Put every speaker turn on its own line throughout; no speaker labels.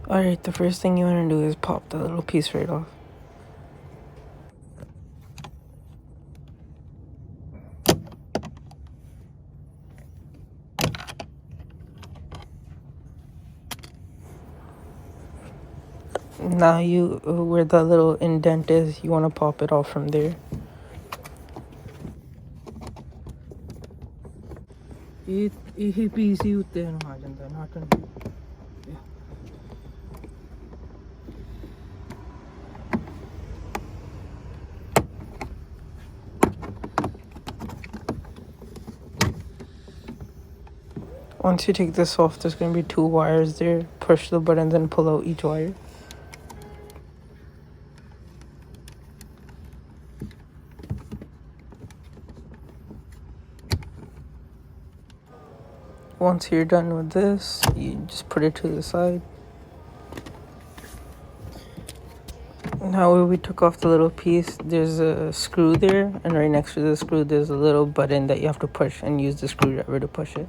Alright, the first thing you want to do is pop the little piece right off. Now where the little indent is, you want to pop it off from there. ਇਹ piece ਹੀ ਉੱਤੇ ਨੂੰ ਆ ਜਾਂਦਾ ਨਾਟਨ Once you take this off, there's going to be 2 wires there. Push the buttons and pull out each wire. Once you're done with this, you just put it to the side. Now where we took off the little piece, there's a screw there, and right next to the screw there's a little button that you have to push and use the screwdriver to push it.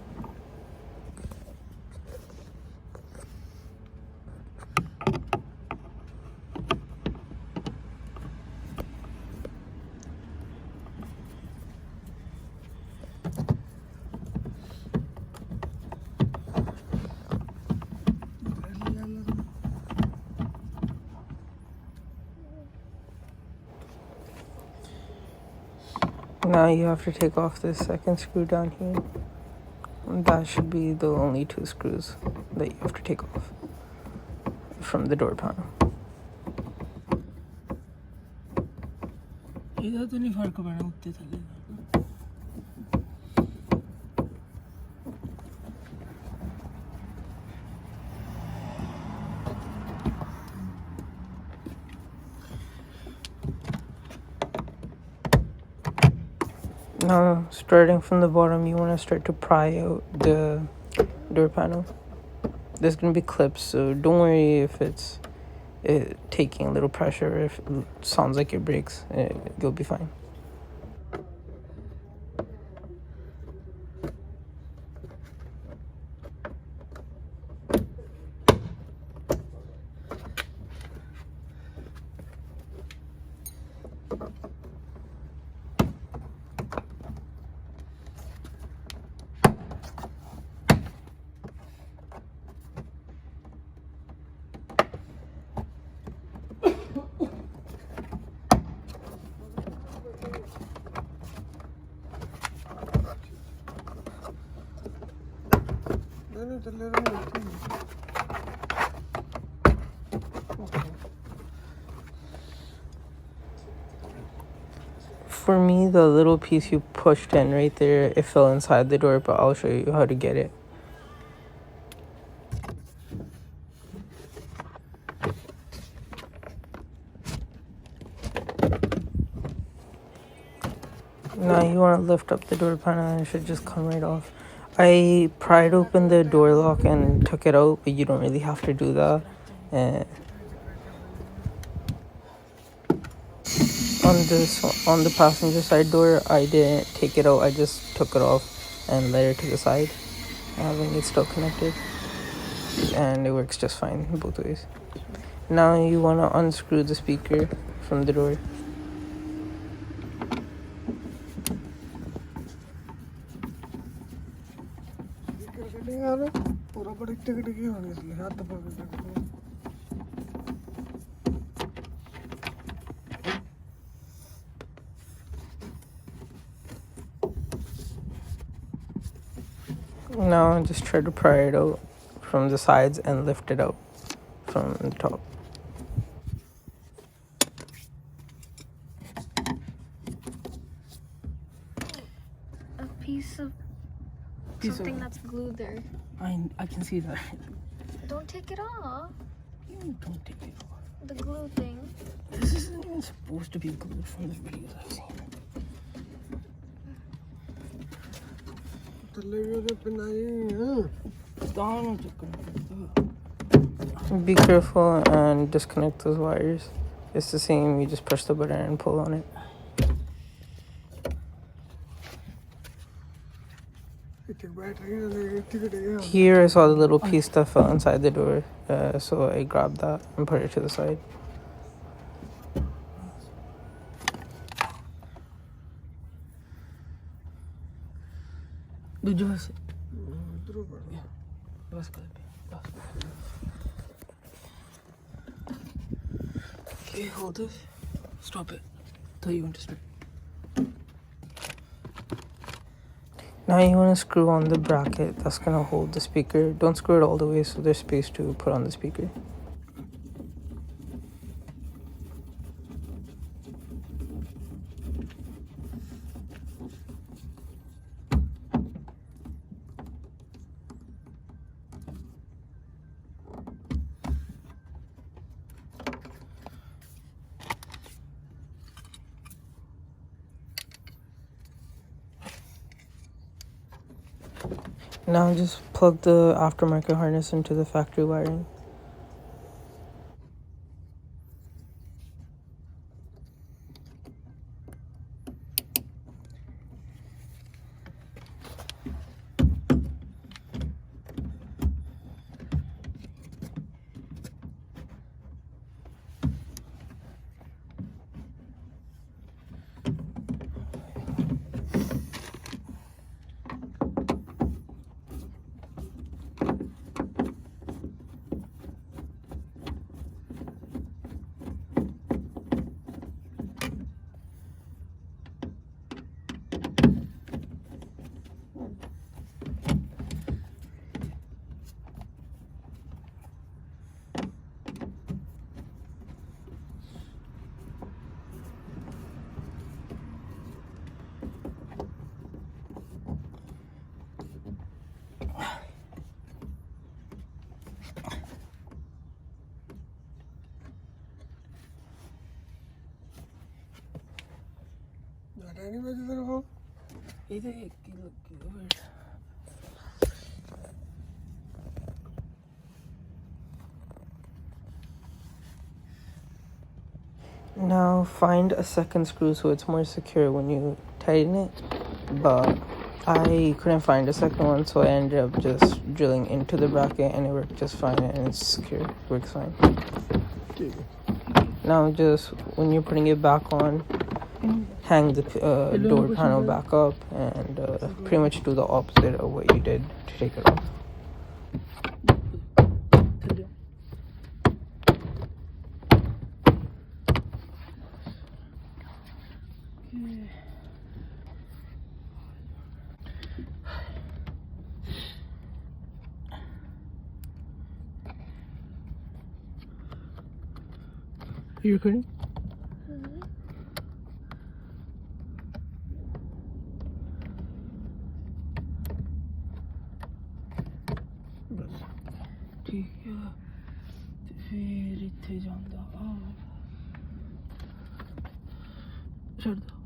Now you have to take off this second screw down here. That should be the only 2 screws that you have to take off from the door panel. Now, starting from the bottom, you want to start to pry out the door panel. There's going to be clips, so don't worry if it's taking a little pressure, if it sounds like it breaks, you'll be fine. For me, the little piece you pushed in right there, it fell inside the door, but I'll show you how to get it. Now you want to lift up the door panel and it should just come right off. I pried open the door lock and took it out, but you don't really have to do that. On the passenger side door, I didn't take it out. I just took it off and let it to the side, having it still connected, and it works just fine both ways. Now you want to unscrew the speaker from the door. Now just try to pry it out from the sides and lift it out from the top.
A piece of something that's glued there.
I can see that.
Don't take it off.
You don't take it off.
The glue thing.
This isn't even supposed to be glued from the videos I've seen. Be careful and disconnect those wires. It's the same, you just push the button and pull on it. Here I saw the little piece that fell inside the door, so I grabbed that and put it to the side. Okay, hold this. Stop it. Tell you when to start. Now you want to screw on the bracket that's going to hold the speaker. Don't screw it all the way so there's space to put on the speaker. Now just plug the aftermarket harness into the factory wiring. Now find a second screw so it's more secure when you tighten it, but I couldn't find a second one, so I ended up just drilling into the bracket and it worked just fine and it's secure. It works fine. Now just when you're putting it back on, hang the door panel back up and pretty much do the opposite of what you did to take it off. You recording? ठीक है फिर इत्थे जांदा छड़ दो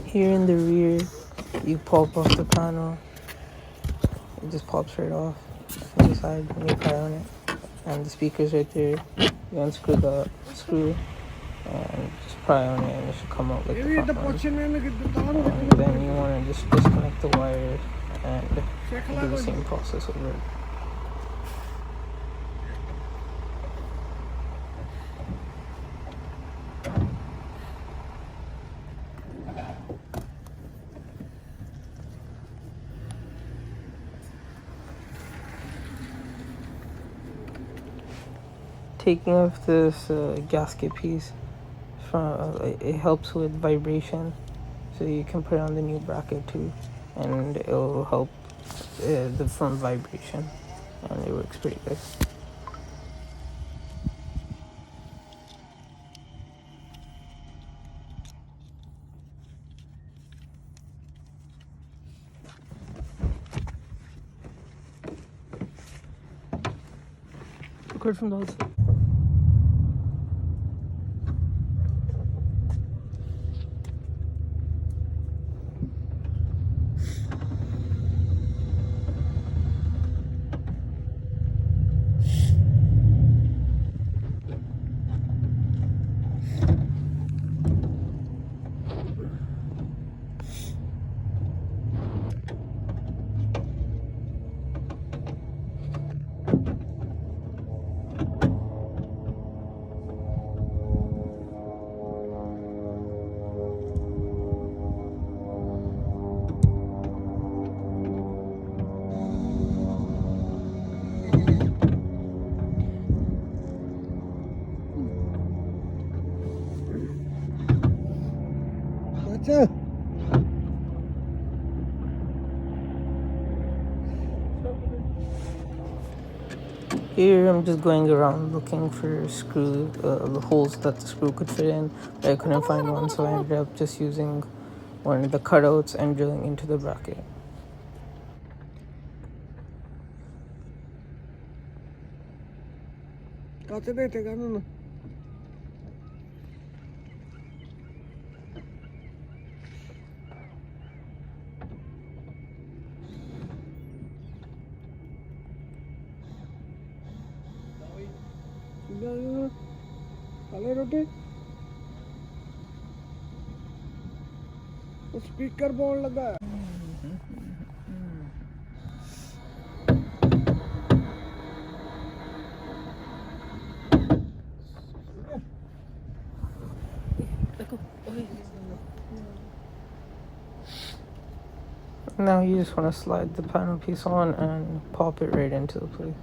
Here in the rear, you pop off the panel. It just pops right off on the side when you pry on it. And the speaker's right there. You unscrew the screw and just pry on it, and it should come out like the front one. And then you want to just disconnect the wire and do the same process over. Taking off this gasket piece, it helps with vibration, so you can put on the new bracket too, and it'll help the front vibration, and it works pretty good. Record from those. Here I'm just going around looking for the holes that the screw could fit in, but I couldn't find one, so I ended up just using one of the cutouts and drilling into the bracket.
Speaker बोल लगा
Now you just want to slide the panel piece on and pop it right into the plate.